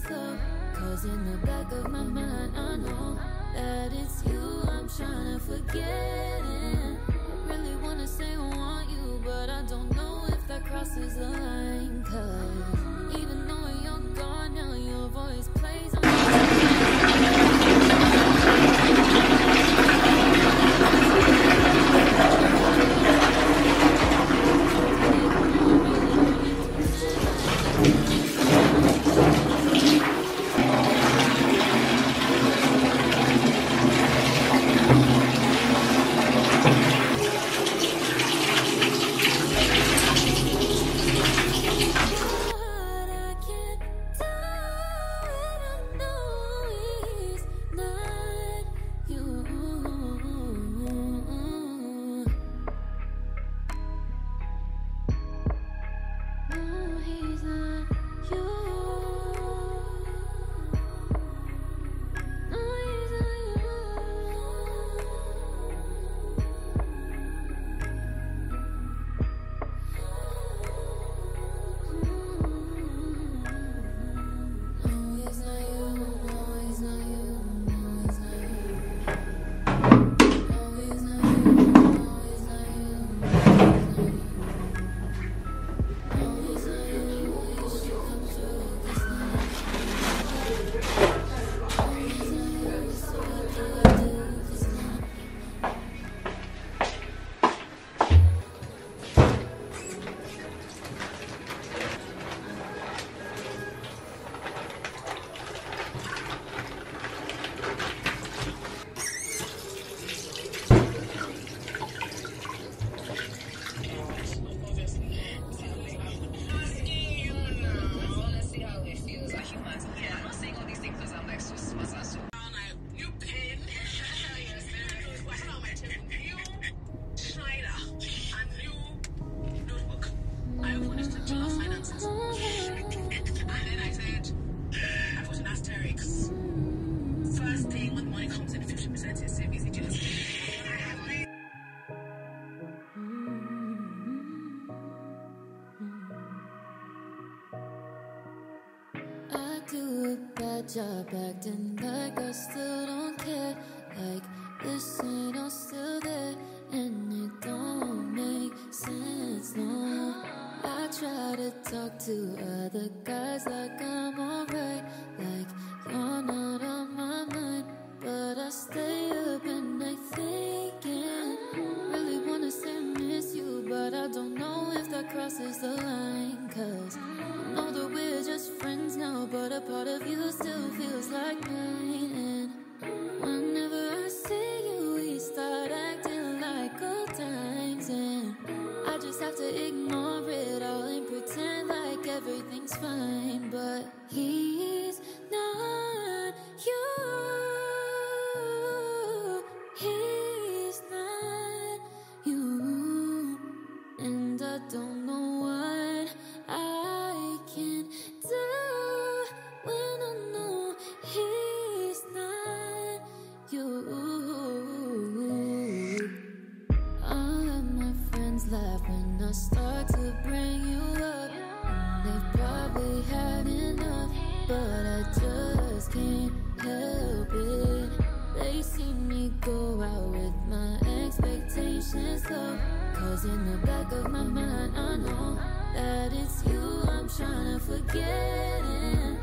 slow, 'cause in the back of my mind I know that it's you I'm trying to forget. I really wanna say I want you, but I don't know if that crosses the line. 'Cause even though you're gone now, your voice plays on job acting like I still don't care, like this ain't all still there, and it don't make sense, no. I try to talk to other guys like I'm alright, like you're not on my mind, but I stay up at night thinking, really wanna say I miss you, but I don't know if that crosses the line. 'Cause I know that we're just friends now, but a part of you still feels like mine. And whenever I see you, we start acting like old times, and I just have to ignore it all and pretend like everything's fine. But he's not you, he's not you, and I don't know what I can do when I know he's not you. All of my friends laugh when I start to bring you up, and they've probably had enough, but I just can't help it. They see me go out with my expectations low, 'cause in the back of my mind I know that it's you I'm trying to forget.